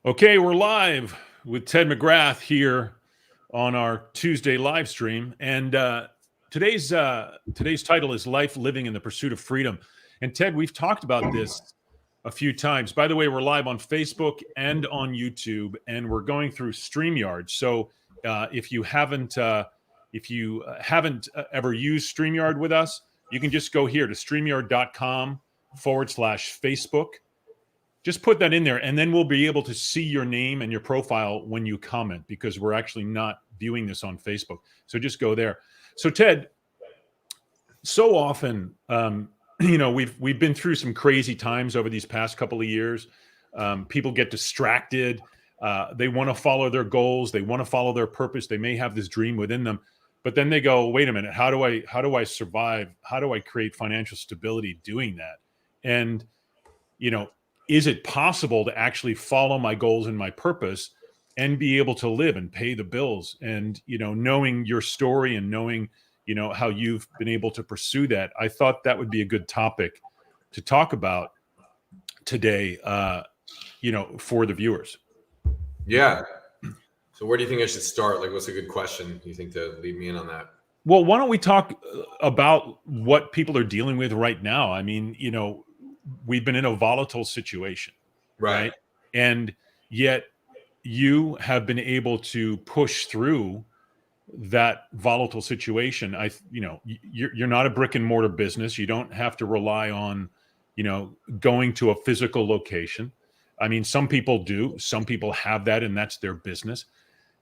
Okay, we're live with Ted McGrath here on our Tuesday live stream, and today's title is "Life Living in the Pursuit of Freedom." And Ted, we've talked about this a few times. By the way, we're live on Facebook and on YouTube, and we're going through StreamYard. So if you haven't ever used StreamYard with us, you can just go here to streamyard.com/Facebook. Just put that in there, and then we'll be able to see your name and your profile when you comment, because we're actually not viewing this on Facebook. So just go there. So Ted, so often, we've been through some crazy times over these past couple of years. People get distracted. They want to follow their goals. They want to follow their purpose. They may have this dream within them, but then they go, wait a minute, how do I survive? How do I create financial stability doing that? And, is it possible to actually follow my goals and my purpose and be able to live and pay the bills? And, knowing your story and knowing, how you've been able to pursue that, I thought that would be a good topic to talk about today, for the viewers. Yeah. So where do you think I should start? Like, what's a good question you think to lead me in on that? Well, why don't we talk about what people are dealing with right now? I mean, we've been in a volatile situation, right? And yet you have been able to push through that volatile situation. You're not a brick and mortar business. You don't have to rely on, going to a physical location. I mean, some people do, some people have that, and that's their business.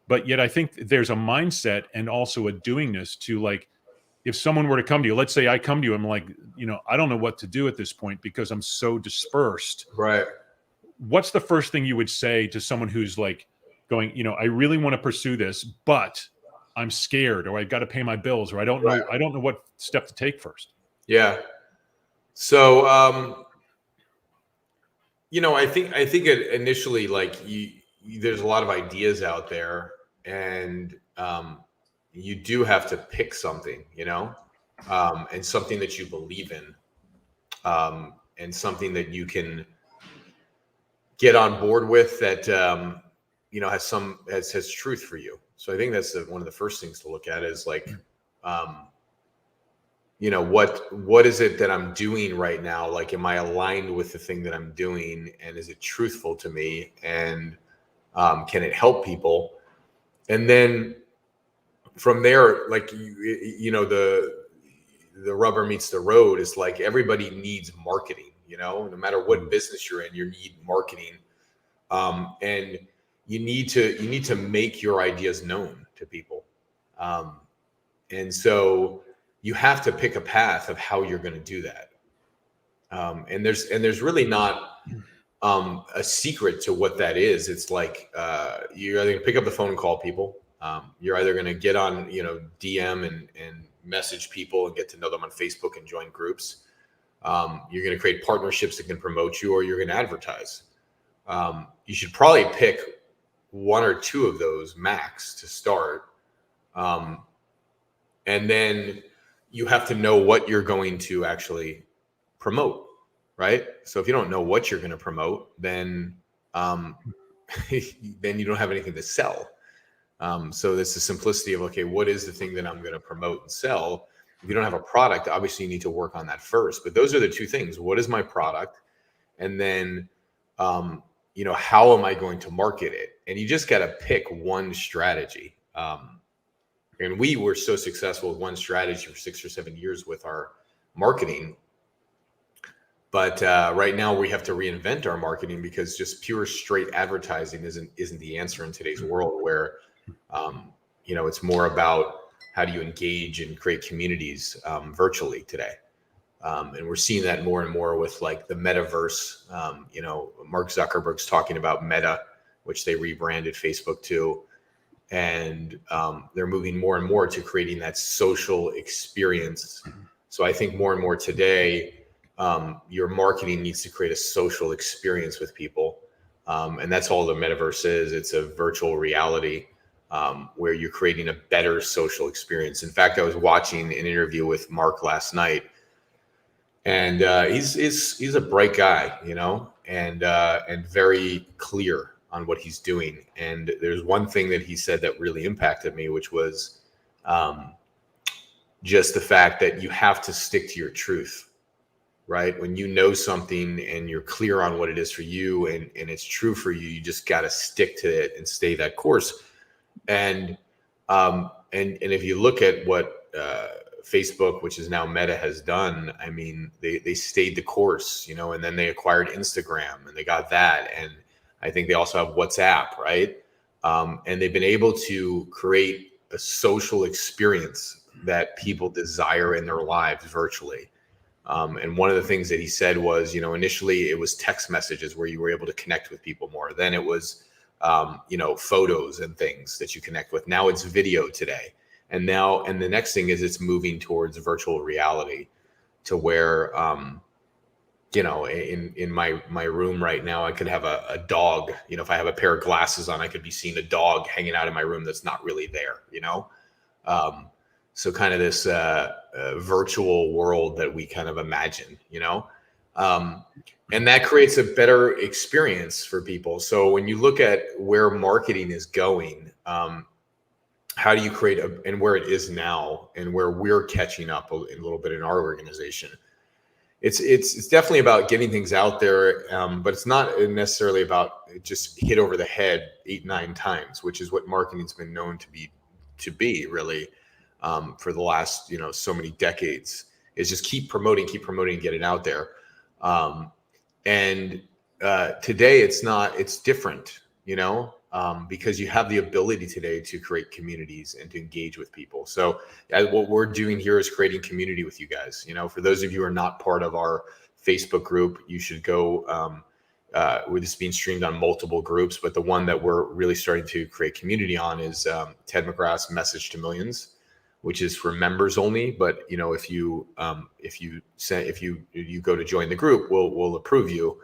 But yet I think there's a mindset and also a doingness to, like, if someone were to come to you, let's say I come to you, I'm like, I don't know what to do at this point because I'm so dispersed. Right. What's the first thing you would say to someone who's like going, I really want to pursue this, but I'm scared, or I've got to pay my bills, or I don't know what step to take first. Yeah. So, I think it initially, like, there's a lot of ideas out there, and, you do have to pick something, and something that you believe in, and something that you can get on board with that, has truth for you. So I think that's one of the first things to look at is, like, what is it that I'm doing right now? Like, am I aligned with the thing that I'm doing, and is it truthful to me? And can it help people? And then from there, like, the rubber meets the road is, like, everybody needs marketing, no matter what business you're in, you need marketing. And you need to make your ideas known to people. And so you have to pick a path of how you're going to do that. And there's really not a secret to what that is. It's like, you're either going to pick up the phone and call people. You're either going to get on, DM and message people and get to know them on Facebook and join groups. You're going to create partnerships that can promote you, or you're going to advertise. You should probably pick one or two of those max to start. And then you have to know what you're going to actually promote, right? So if you don't know what you're going to promote, then then you don't have anything to sell. So that's the simplicity of, okay, what is the thing that I'm going to promote and sell? If you don't have a product, obviously you need to work on that first. But those are the two things. What is my product? And then, how am I going to market it? And you just got to pick one strategy. And we were so successful with one strategy for 6 or 7 years with our marketing. But right now we have to reinvent our marketing, because just pure straight advertising isn't the answer in today's world, where it's more about how do you engage and create communities virtually today. And we're seeing that more and more with, like, the metaverse. Mark Zuckerberg's talking about Meta, which they rebranded Facebook to. And they're moving more and more to creating that social experience. So I think more and more today, your marketing needs to create a social experience with people. And that's all the metaverse is. It's a virtual reality where you're creating a better social experience. In fact, I was watching an interview with Mark last night, and he's a bright guy, and very clear what he's doing. And there's one thing that he said that really impacted me, which was just the fact that you have to stick to your truth, right? When you know something and you're clear on what it is for you and it's true for you, you just got to stick to it and stay that course. And if you look at what Facebook, which is now Meta, has done, I mean, they stayed the course, you know, and then they acquired Instagram and they got that. And I think they also have WhatsApp, right? And they've been able to create a social experience that people desire in their lives virtually. And one of the things that he said was, you know, initially it was text messages where you were able to connect with people more. Then it was, you know, photos and things that you connect with. Now it's video today. And the next thing is it's moving towards virtual reality to where, you know, in my room right now, I could have a dog, you know, if I have a pair of glasses on, I could be seeing a dog hanging out in my room that's not really there, you know? So kind of this virtual world that we kind of imagine, you know, and that creates a better experience for people. So when you look at where marketing is going, how do you create and where it is now and where we're catching up a little bit in our organization? It's definitely about getting things out there, but it's not necessarily about just hit over the head 8-9 times, which is what marketing's been known to be really. For the last, you know, so many decades, is just keep promoting, get it out there. And today it's different, you know, because you have the ability today to create communities and to engage with people. So what we're doing here is creating community with you guys. You know, for those of you who are not part of our Facebook group, you should go. This is being streamed on multiple groups, but the one that we're really starting to create community on is Ted McGrath's Message to Millions, which is for members only. But you know, if you go to join the group, we'll approve you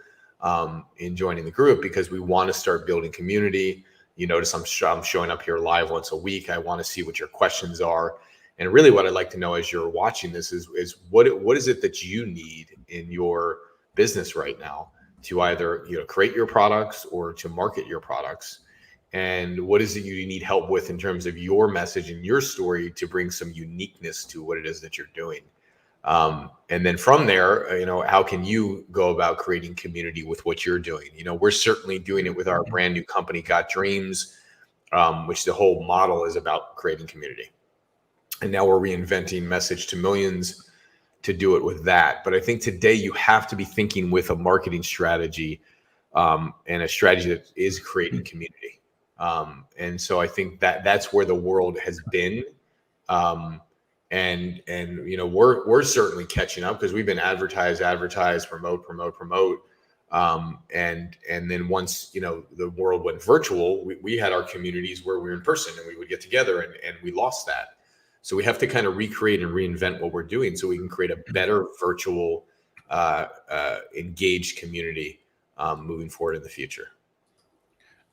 in joining the group, because we want to start building community. You notice I'm showing up here live once a week. I want to see what your questions are, and really what I'd like to know as you're watching this is what is it that you need in your business right now to either, you know, create your products or to market your products. And what is it you need help with in terms of your message and your story to bring some uniqueness to what it is that you're doing? And then from there, you know, how can you go about creating community with what you're doing? You know, we're certainly doing it with our brand new company, Got Dreams, which the whole model is about creating community. And now we're reinventing Message to Millions to do it with that. But I think today you have to be thinking with a marketing strategy and a strategy that is creating community. And so I think that's where the world has been. And you know, we're certainly catching up, because we've been advertise, promote. And then once, you know, the world went virtual, we had our communities where we were in person and we would get together, and we lost that. So we have to kind of recreate and reinvent what we're doing so we can create a better virtual engaged community moving forward in the future.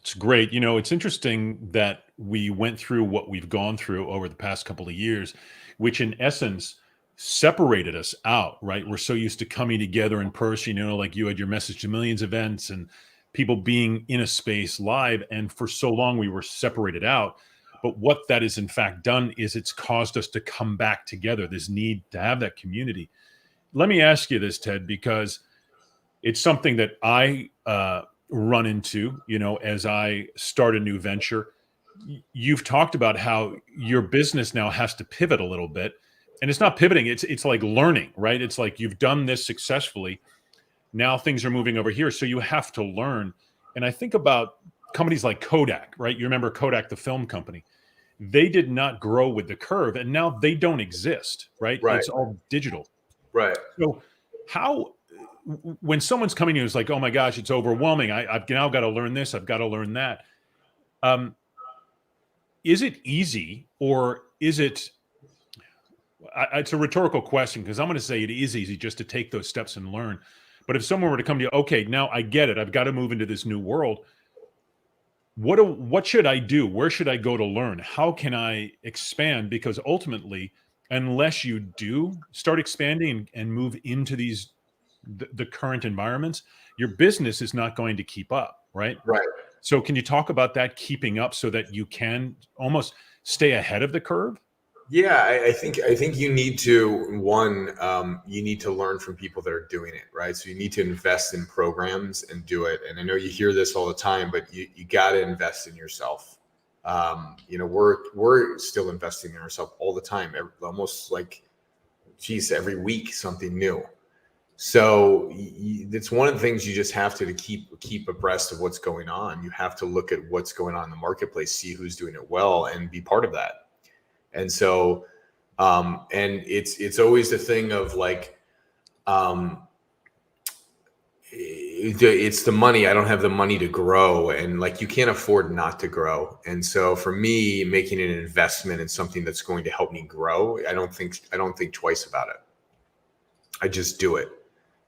It's great. You know, it's interesting that we went through what we've gone through over the past couple of years, which in essence separated us out, right? We're so used to coming together in person, you know, like you had your Message to Millions events and people being in a space live. And for so long we were separated out. But what that has in fact done is it's caused us to come back together, this need to have that community. Let me ask you this, Ted, because it's something that I run into, you know, as I start a new venture. You've talked about how your business now has to pivot a little bit, and it's not pivoting. It's like learning, right? It's like you've done this successfully. Now things are moving over here. So you have to learn. And I think about companies like Kodak, right? You remember Kodak, the film company. They did not grow with the curve, and now they don't exist, right? Right. It's all digital. Right. So how, when someone's coming to you, it's like, oh my gosh, it's overwhelming. I've now got to learn this. I've got to learn that. Is it easy, or is it, it's a rhetorical question, because I'm going to say it is easy just to take those steps and learn. But if someone were to come to you, okay, now I get it. I've got to move into this new world. What should I do? Where should I go to learn? How can I expand? Because ultimately, unless you do start expanding and move into these the current environments, your business is not going to keep up, right? Right. So can you talk about that, keeping up so that you can almost stay ahead of the curve? Yeah, I think you need to you need to learn from people that are doing it, right? So you need to invest in programs and do it. And I know you hear this all the time, but you got to invest in yourself. We're still investing in ourselves all the time, almost like, geez, every week something new. So it's one of the things you just have to keep abreast of what's going on. You have to look at what's going on in the marketplace, see who's doing it well, and be part of that. And so, and it's always the thing of like, it's the money. I don't have the money to grow, and like you can't afford not to grow. And so, for me, making an investment in something that's going to help me grow, I don't think twice about it. I just do it,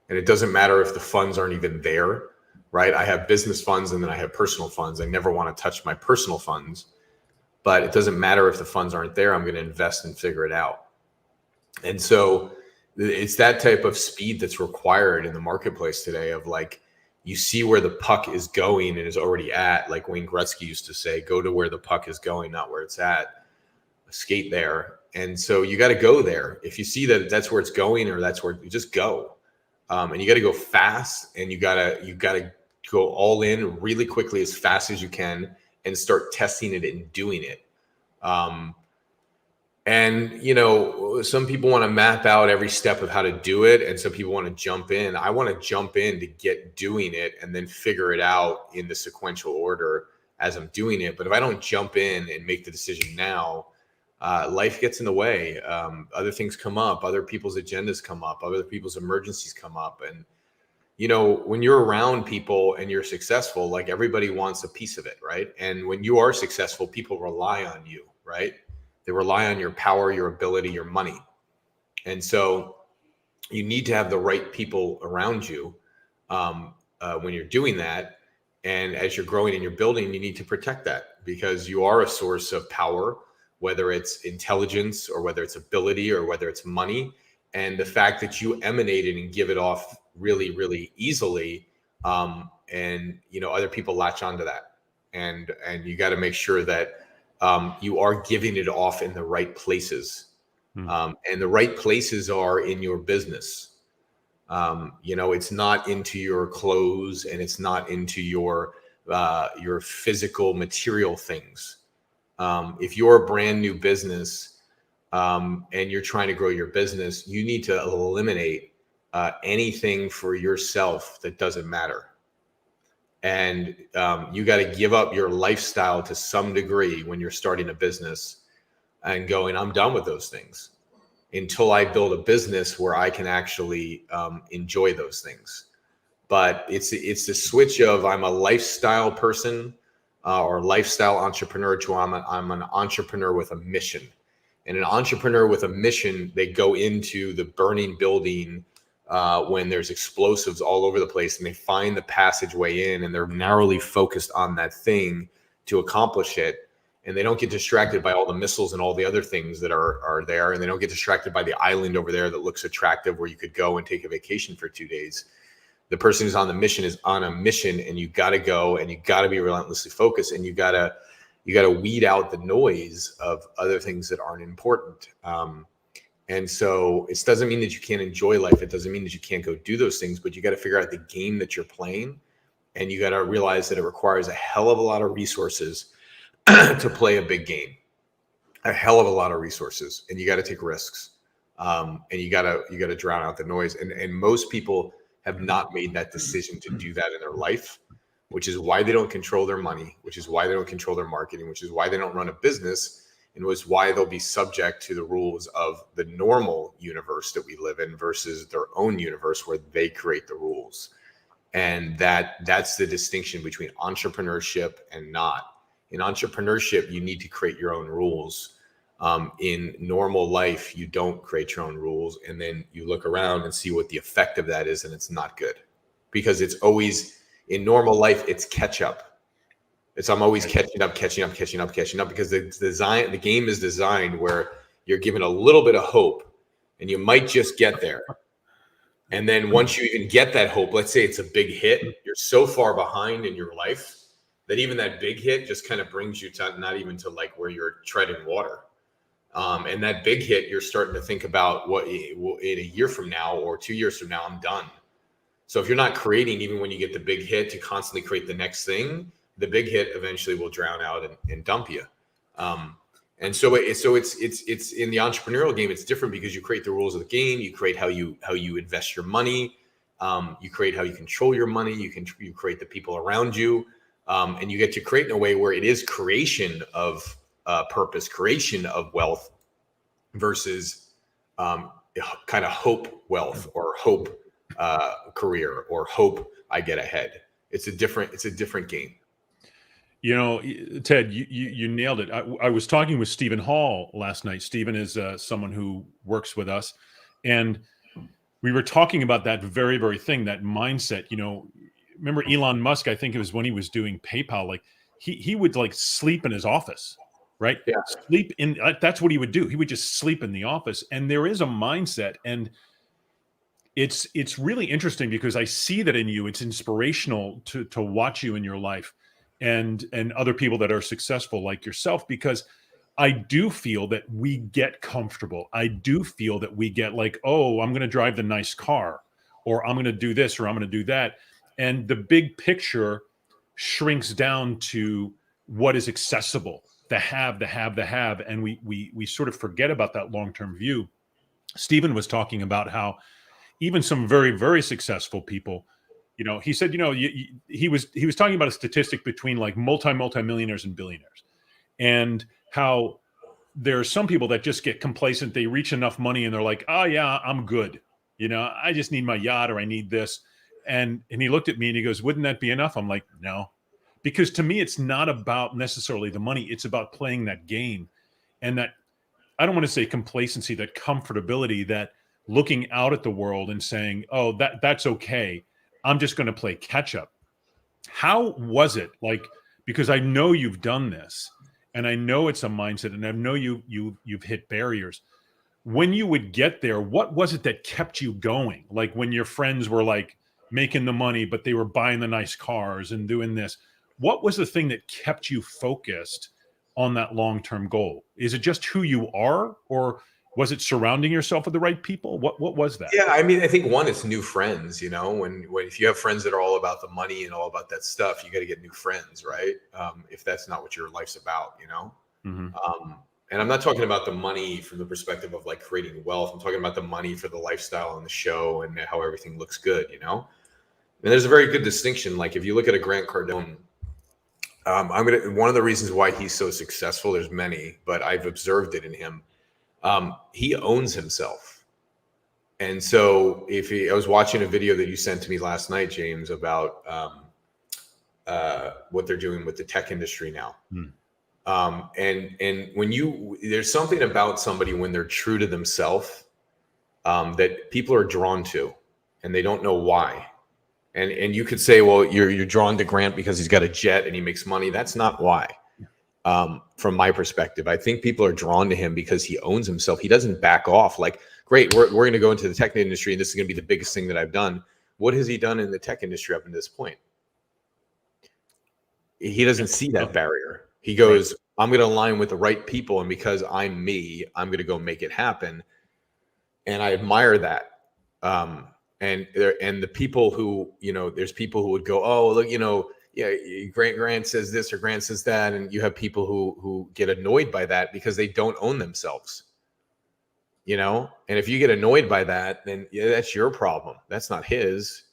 and it doesn't matter if the funds aren't even there, right? I have business funds and then I have personal funds. I never want to touch my personal funds. But it doesn't matter if the funds aren't there. I'm going to invest and figure it out. And so it's that type of speed that's required in the marketplace today of like, you see where the puck is going and is already at, like Wayne Gretzky used to say, go to where the puck is going, not where it's at. Skate there. And so you got to go there. If you see that that's where it's going, or that's where you just go. And you got to go fast, and you got to go all in really quickly, as fast as you can, and start testing it and doing it. And some people want to map out every step of how to do it, and some people want to jump in. I want to jump in to get doing it and then figure it out in the sequential order as I'm doing it. But if I don't jump in and make the decision now, life gets in the way. Other things come up, other people's agendas come up, other people's emergencies come up. And when you're around people and you're successful, like everybody wants a piece of it, right? And when you are successful, people rely on you, right? They rely on your power, your ability, your money. And so you need to have the right people around you when you're doing that. And as you're growing and you're building, you need to protect that, because you are a source of power, whether it's intelligence or whether it's ability or whether it's money. And the fact that you emanate it and give it off really, really easily, and other people latch onto that, and you got to make sure that you are giving it off in the right places, and the right places are in your business. It's not into your clothes, and it's not into your physical material things. If you're a brand new business, and you're trying to grow your business, you need to eliminate anything for yourself that doesn't matter. And you got to give up your lifestyle to some degree when you're starting a business and going, I'm done with those things until I build a business where I can actually enjoy those things. But it's the switch of, I'm a lifestyle person or lifestyle entrepreneur to I'm an entrepreneur with a mission. And an entrepreneur with a mission, they go into the burning building when there's explosives all over the place, and they find the passageway in, and they're narrowly focused on that thing to accomplish it. And they don't get distracted by all the missiles and all the other things that are there. And they don't get distracted by the island over there that looks attractive where you could go and take a vacation for 2 days. The person who's on the mission is on a mission, and you got to go, and you got to be relentlessly focused, and you got to weed out the noise of other things that aren't important. And so it doesn't mean that you can't enjoy life. It doesn't mean that you can't go do those things, but you got to figure out the game that you're playing. And you got to realize that it requires a hell of a lot of resources to play a big game, a hell of a lot of resources. And you got to take risks. And you got to drown out the noise. And most people have not made that decision to do that in their life, which is why they don't control their money, which is why they don't control their marketing, which is why they don't run a business, and was why they'll be subject to the rules of the normal universe that we live in versus their own universe where they create the rules. And that's the distinction between entrepreneurship and not. In entrepreneurship, you need to create your own rules. In normal life, you don't create your own rules. And then you look around and see what the effect of that is, and it's not good. Because it's always, in normal life, it's catch up. I'm always catching up, because the game is designed where you're given a little bit of hope, and you might just get there. And then once you even get that hope, let's say it's a big hit, you're so far behind in your life that even that big hit just kind of brings you to not even to like where you're treading water. And that big hit, you're starting to think about what in a year from now or 2 years from now, I'm done. So if you're not creating, even when you get the big hit, to constantly create the next thing, the big hit eventually will drown out and dump you. And so it's in the entrepreneurial game, it's different because you create the rules of the game. You create how you invest your money. You create how you control your money. You create the people around you, and you get to create in a way where it is creation of purpose, creation of wealth, versus kind of hope wealth or hope career or hope I get ahead. It's a different game. You know, Ted, you nailed it. I was talking with Stephen Hall last night. Stephen is someone who works with us, and we were talking about that very, very thing, that mindset. You know, remember Elon Musk? I think it was when he was doing PayPal. Like he would like sleep in his office, right? Yeah. Sleep in. That's what he would do. He would just sleep in the office. And there is a mindset, and it's really interesting because I see that in you. It's inspirational to watch you in your life, and other people that are successful like yourself, because I do feel that we get comfortable. I do feel that we get like, oh, I'm going to drive the nice car, or I'm going to do this, or I'm going to do that. And the big picture shrinks down to what is accessible, the have. And we sort of forget about that long-term view. Stephen was talking about how even some very, very successful people, you know, he said, you know, he was talking about a statistic between like multimillionaires and billionaires, and how there are some people that just get complacent. They reach enough money and they're like, oh yeah, I'm good. You know, I just need my yacht, or I need this. And he looked at me and he goes, wouldn't that be enough? I'm like, no, because to me, it's not about necessarily the money. It's about playing that game. And that, I don't want to say complacency, that comfortability, that looking out at the world and saying, oh, that's okay. I'm just going to play catch up. How was it like, because I know you've done this, and I know it's a mindset, and I know you've hit barriers. When you would get there, what was it that kept you going? Like when your friends were like making the money, but they were buying the nice cars and doing this. What was the thing that kept you focused on that long-term goal? Is it just who you are, or was it surrounding yourself with the right people? What was that? Yeah, I mean, I think one, it's new friends. You know, when if you have friends that are all about the money and all about that stuff, you got to get new friends, right? If that's not what your life's about, you know. Mm-hmm. And I'm not talking about the money from the perspective of like creating wealth. I'm talking about the money for the lifestyle and the show and how everything looks good, you know. And there's a very good distinction. Like if you look at a Grant Cardone, one of the reasons why he's so successful, there's many, but I've observed it in him. He owns himself. And so I was watching a video that you sent to me last night, James, about what they're doing with the tech industry now. And when there's something about somebody when they're true to themselves, that people are drawn to, and they don't know why. And you could say, well, you're drawn to Grant because he's got a jet and he makes money. That's not why. From my perspective, I think people are drawn to him because he owns himself. He doesn't back off. Like, great, we're going to go into the tech industry, and this is going to be the biggest thing that I've done. What has he done in the tech industry up to this point? He doesn't see that barrier. He goes, I'm going to align with the right people, and because I'm me, I'm going to go make it happen. And I admire that. And the people who, you know, there's people who would go, oh, look, you know, yeah, Grant says this or Grant says that, and you have people who get annoyed by that because they don't own themselves, you know. And if you get annoyed by that, then yeah, that's your problem. That's not his.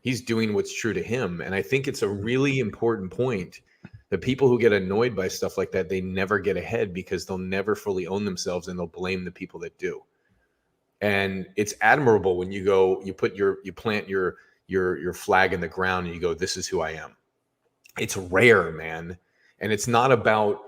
He's doing what's true to him. And I think it's a really important point that people who get annoyed by stuff like that, they never get ahead because they'll never fully own themselves, and they'll blame the people that do. And it's admirable when you go, you plant your flag in the ground and you go, this is who I am. It's rare, man. And it's not about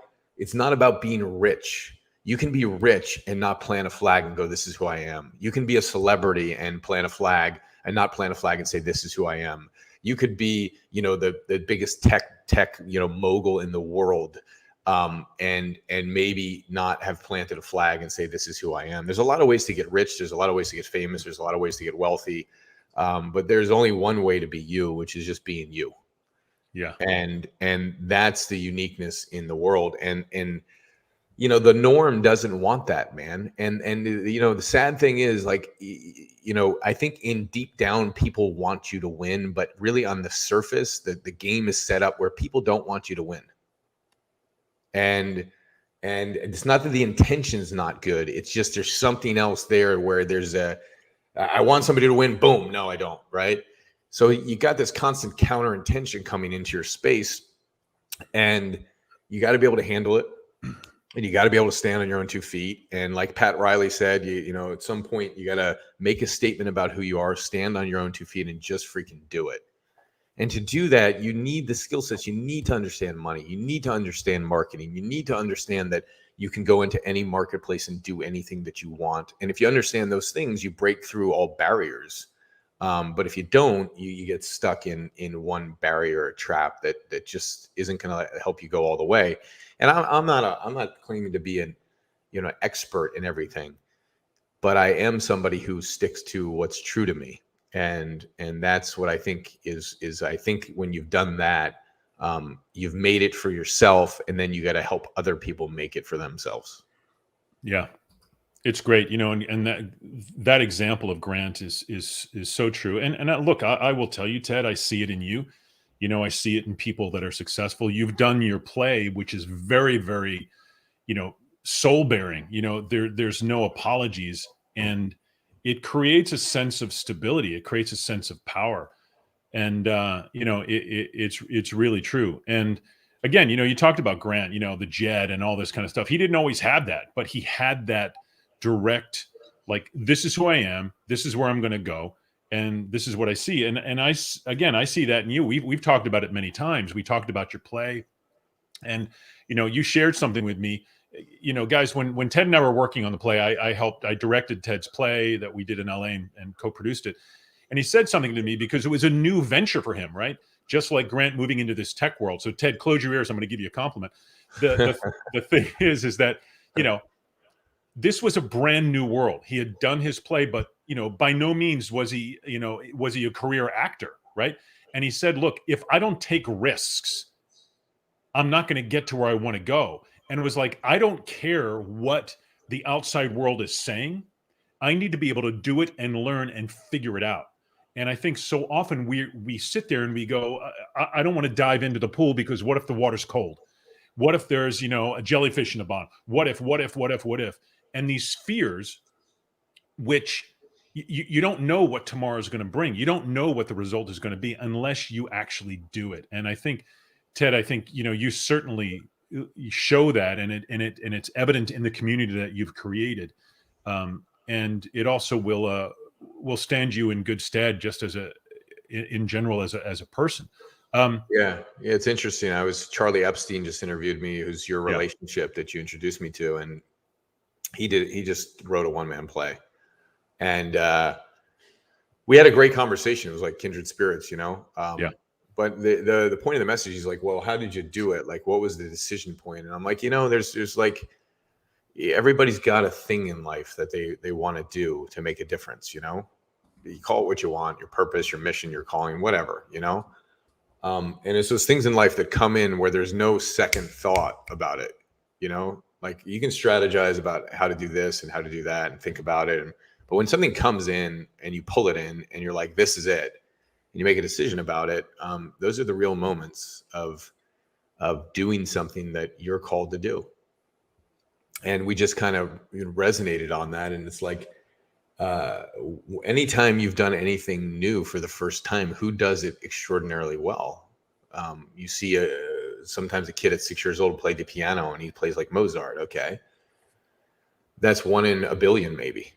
being rich. You can be rich and not plant a flag and go, this is who I am. You can be a celebrity and plant a flag and not plant a flag and say, this is who I am. You could be, you know, the biggest tech, you know, mogul in the world, and maybe not have planted a flag and say, this is who I am. There's a lot of ways to get rich. There's a lot of ways to get famous. There's a lot of ways to get wealthy. But there's only one way to be you, which is just being you. Yeah. And that's the uniqueness in the world. And the norm doesn't want that, man. And the sad thing is, like, I think in deep down people want you to win, but really on the surface the game is set up where people don't want you to win. And it's not that the intention's not good, it's just there's something else there where there's I want somebody to win, boom, no I don't, right? So you got this constant counter intention coming into your space, and you got to be able to handle it, and you got to be able to stand on your own 2 feet. And like Pat Riley said, at some point you got to make a statement about who you are, stand on your own 2 feet, and just freaking do it. And to do that, you need the skill sets. You need to understand money. You need to understand marketing. You need to understand that you can go into any marketplace and do anything that you want. And if you understand those things, you break through all barriers. But if you don't, you get stuck in one barrier or trap that just isn't going to help you go all the way. And I'm not claiming to be an expert in everything, but I am somebody who sticks to what's true to me. And that's what I think is I think when you've done that, you've made it for yourself, and then you got to help other people make it for themselves. Yeah. It's great, and that example of Grant is so true. And look, I will tell you, Ted, I see it in you. I see it in people that are successful. You've done your play, which is very, very, soul bearing. There's no apologies, and it creates a sense of stability. It creates a sense of power, and it's really true. And again, you talked about Grant, the jet and all this kind of stuff. He didn't always have that, but he had that direct, like, this is who I am, this is where I'm going to go, and this is what I see. And I see that in you. We've talked about it many times. We talked about your play, and you shared something with me. Guys, when Ted and I were working on the play, I directed Ted's play that we did in LA and co-produced it. And he said something to me because it was a new venture for him, right? Just like Grant moving into this tech world. So Ted, close your ears. I'm going to give you a compliment. The thing is that, this was a brand new world. He had done his play, but by no means was he a career actor, right? And he said, look, if I don't take risks, I'm not going to get to where I want to go. And it was like, I don't care what the outside world is saying. I need to be able to do it and learn and figure it out. And I think so often we sit there and we go, I don't want to dive into the pool because what if the water's cold? What if there's, a jellyfish in the bottom? What if? And these fears, which you don't know what tomorrow is going to bring. You don't know what the result is going to be unless you actually do it. And I think, Ted, you certainly you show that, and it's evident in the community that you've created, and it also will stand you in good stead just in general as a person. Yeah, it's interesting. Charlie Epstein just interviewed me, who's your relationship that you introduced me to, and he just wrote a one-man play, and we had a great conversation. It was like kindred spirits, But the point of the message is like, well, how did you do it? Like, what was the decision point? And I'm like, there's like, everybody's got a thing in life that they want to do to make a difference. You call it what you want, your purpose, your mission, your calling, whatever. And it's those things in life that come in where there's no second thought about it. Like, you can strategize about how to do this and how to do that and think about it. But when something comes in and you pull it in and you're like, this is it, and you make a decision about it, those are the real moments of doing something that you're called to do. And we just kind of resonated on that. And it's like, anytime you've done anything new for the first time, who does it extraordinarily well? You see sometimes a kid at 6 years old play the piano and he plays like Mozart. Okay. That's 1 in a billion, maybe.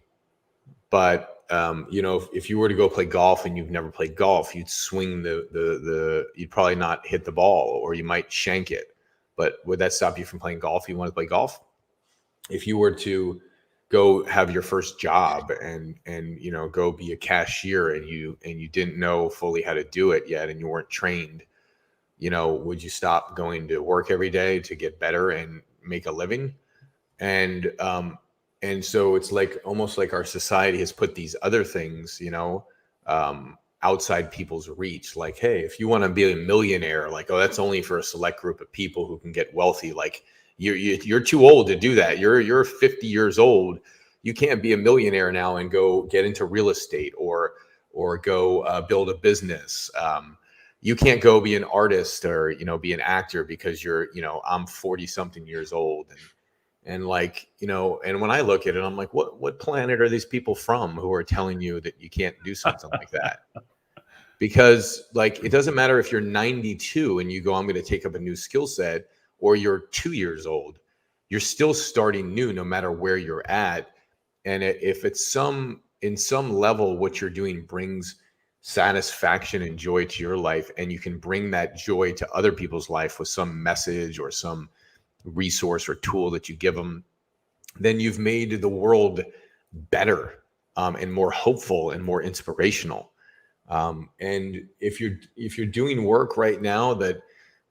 But, if you were to go play golf and you've never played golf, you'd swing you'd probably not hit the ball, or you might shank it. But would that stop you from playing golf? You want to play golf? If you were to go have your first job and go be a cashier and you didn't know fully how to do it yet and you weren't trained, would you stop going to work every day to get better and make a living? And so it's like almost like our society has put these other things, outside people's reach. Like, hey, if you want to be a millionaire, like, oh, that's only for a select group of people who can get wealthy. Like, you're too old to do that. You're 50 years old. You can't be a millionaire now and go get into real estate or go build a business. You can't go be an artist or, be an actor because I'm 40 something years old. And like, and when I look at it, I'm like, what planet are these people from who are telling you that you can't do something like that? Because like, it doesn't matter if you're 92 and you go, I'm going to take up a new skill set, or you're 2 years old, you're still starting new no matter where you're at. And if it's in some level, what you're doing brings satisfaction and joy to your life, and you can bring that joy to other people's life with some message or some resource or tool that you give them, then you've made the world better, and more hopeful and more inspirational. And if you're doing work right now that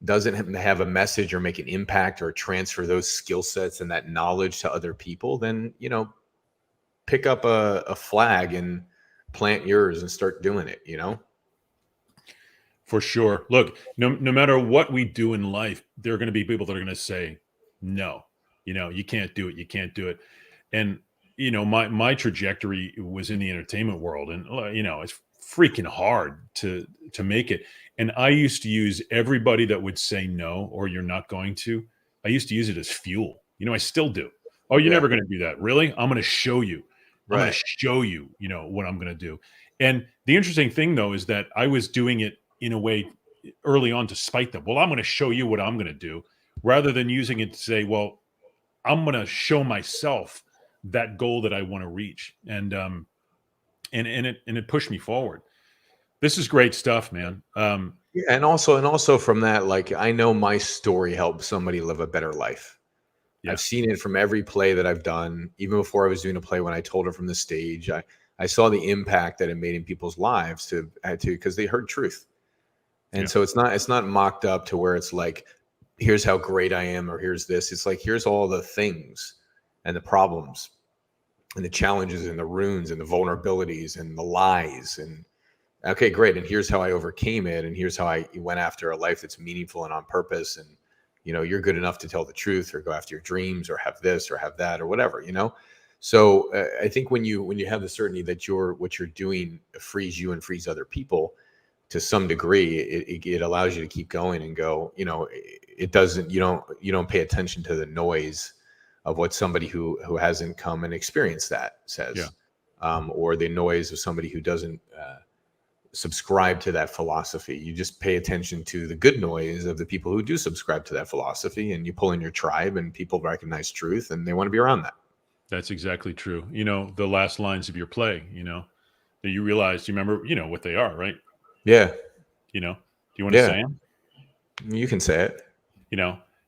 doesn't have a message or make an impact or transfer those skill sets and that knowledge to other people, then pick up a flag and plant yours and start doing it. For sure. Look, no matter what we do in life, there are going to be people that are going to say, no, you can't do it. You can't do it. And, my trajectory was in the entertainment world, and, it's freaking hard to make it. And I used to use everybody that would say no, or you're not going to. I used to use it as fuel. I still do. Oh, you're never going to do that. Really? I'm going to show you. I'm going to show you, what I'm going to do. And the interesting thing, though, is that I was doing it in a way early on to spite them. Well, I'm going to show you what I'm going to do, rather than using it to say, well, I'm going to show myself that goal that I want to reach. And it pushed me forward. This is great stuff, man. Yeah, and also from that, like, I know my story helped somebody live a better life. Yeah. I've seen it from every play that I've done. Even before I was doing a play, when I told it from the stage, I saw the impact that it made in people's lives because they heard truth. And so it's not mocked up to where it's like, here's how great I am, or here's this. It's like, here's all the things and the problems and the challenges and the runes and the vulnerabilities and the lies. And okay, great. And here's how I overcame it. And here's how I went after a life that's meaningful and on purpose. And, you're good enough to tell the truth, or go after your dreams, or have this or have that, or whatever, So I think when you have the certainty that what you're doing frees you and frees other people to some degree, it allows you to keep going and go, it doesn't, you don't pay attention to the noise of what somebody who hasn't come and experienced that says, or the noise of somebody who doesn't subscribe to that philosophy. You just pay attention to the good noise of the people who do subscribe to that philosophy, and you pull in your tribe, and people recognize truth and they want to be around that. That's exactly true. The last lines of your play, that you realize, you remember, what they are, right? Yeah. Do you want to say them? You can say it.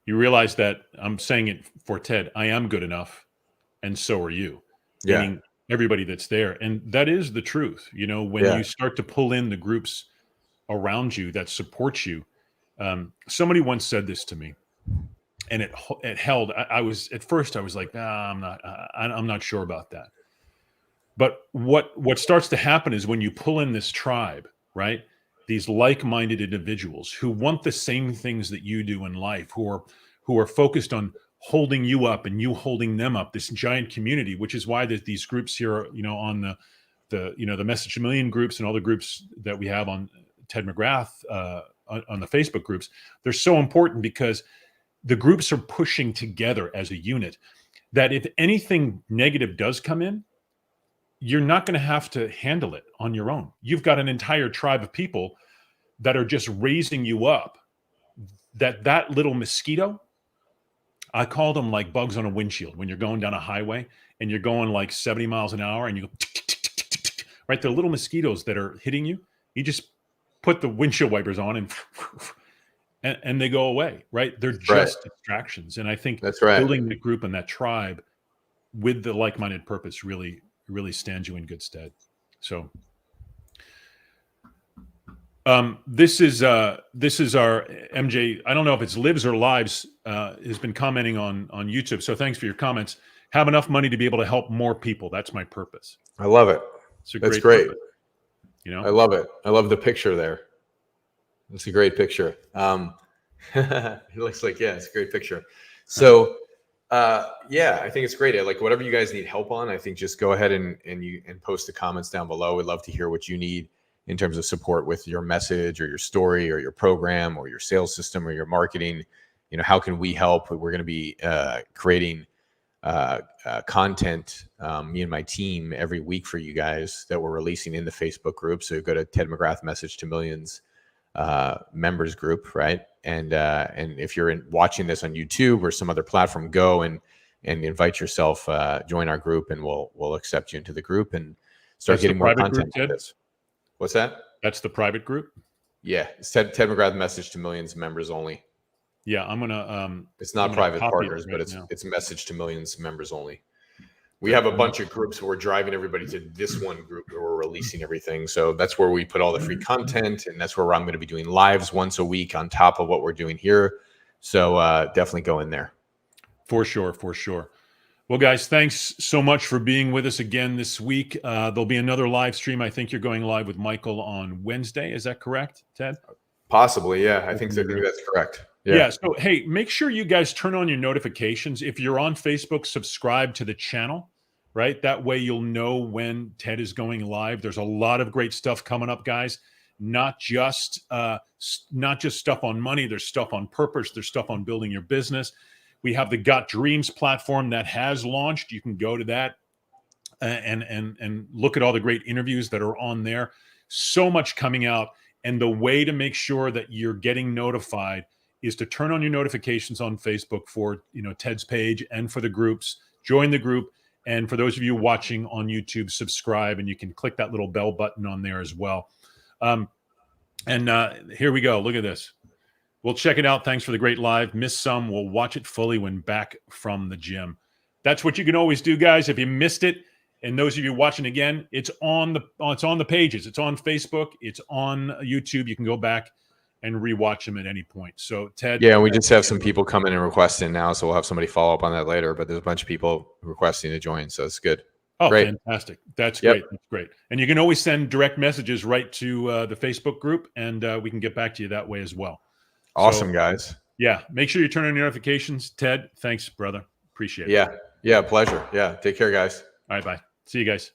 You realize that I'm saying it for Ted. I am good enough, and so are you. Yeah. Meaning everybody that's there. And that is the truth. When you start to pull in the groups around you that support you. Somebody once said this to me, and it held. I was at first I was like, I'm not sure about that. But what starts to happen is when you pull in this tribe, right? These like-minded individuals who want the same things that you do in life, who are focused on holding you up and you holding them up, this giant community, which is why there's these groups here, on the Message a Million groups and all the groups that we have on Ted McGrath, on the Facebook groups. They're so important because the groups are pushing together as a unit, that if anything negative does come in, you're not going to have to handle it on your own. You've got an entire tribe of people that are just raising you up. That little mosquito, I call them like bugs on a windshield. When you're going down a highway and you're going like 70 miles an hour and you go tick, tick, tick, tick, tick, tick, right? They're little mosquitoes that are hitting you. You just put the windshield wipers on and they go away, right? They're just distractions. And I think that's right. Building the group and that tribe with the like-minded purpose really stands you in good stead. So this is our MJ. I don't know if it's Lives or Lives, has been commenting on YouTube. So thanks for your comments. Have enough money to be able to help more people. That's my purpose. I love it. It's a That's great. Purpose. You know, I love it. I love the picture there. It's a great picture. It looks like, yeah, it's a great picture. So, yeah, I think it's great. Like whatever you guys need help on, I think just go ahead and post the comments down below. We'd love to hear what you need in terms of support with your message or your story or your program or your sales system or your marketing. You know, how can we help? We're going to be creating content, me and my team, every week for you guys that we're releasing in the Facebook group. So go to Ted McGrath Message to Millions members group, right? And if you're watching this on YouTube or some other platform, go and invite yourself, join our group, and we'll accept you into the group and start getting more content like this. What's that? That's the private group. Yeah, it's Ted McGrath Message to Millions members only. Yeah, I'm gonna. It's not private partners, but it's Message to Millions members only. We have a bunch of groups where we're driving everybody to this one group where we're releasing everything. So that's where we put all the free content, and that's where I'm going to be doing lives once a week on top of what we're doing here. So definitely go in there. For sure, for sure. Well, guys, thanks so much for being with us again this week. There'll be another live stream. I think you're going live with Michael on Wednesday. Is that correct, Ted? Possibly, yeah. I think that's correct. Yeah. So, hey, make sure you guys turn on your notifications. If you're on Facebook, subscribe to the channel, right? That way you'll know when Ted is going live. There's a lot of great stuff coming up, guys. Not just stuff on money. There's stuff on purpose. There's stuff on building your business. We have the Got Dreams platform that has launched. You can go to that and look at all the great interviews that are on there. So much coming out. And the way to make sure that you're getting notified is to turn on your notifications on Facebook for, Ted's page and for the groups. Join the group. And for those of you watching on YouTube, subscribe, and you can click that little bell button on there as well. Here we go. Look at this. We'll check it out. Thanks for the great live. Miss some. We'll watch it fully when back from the gym. That's what you can always do, guys. If you missed it, and those of you watching again, it's on the pages. It's on Facebook. It's on YouTube. You can go back and rewatch them at any point. So, Ted. Yeah, we just have some people coming and requesting now, so we'll have somebody follow up on that later. But there's a bunch of people requesting to join, so it's good. Oh, great. Fantastic. That's great. That's great. And you can always send direct messages right to the Facebook group, and we can get back to you that way as well. Awesome, guys. Yeah. Make sure you turn on your notifications. Ted, thanks, brother. Appreciate it. Yeah. Pleasure. Yeah. Take care, guys. All right. Bye. See you guys.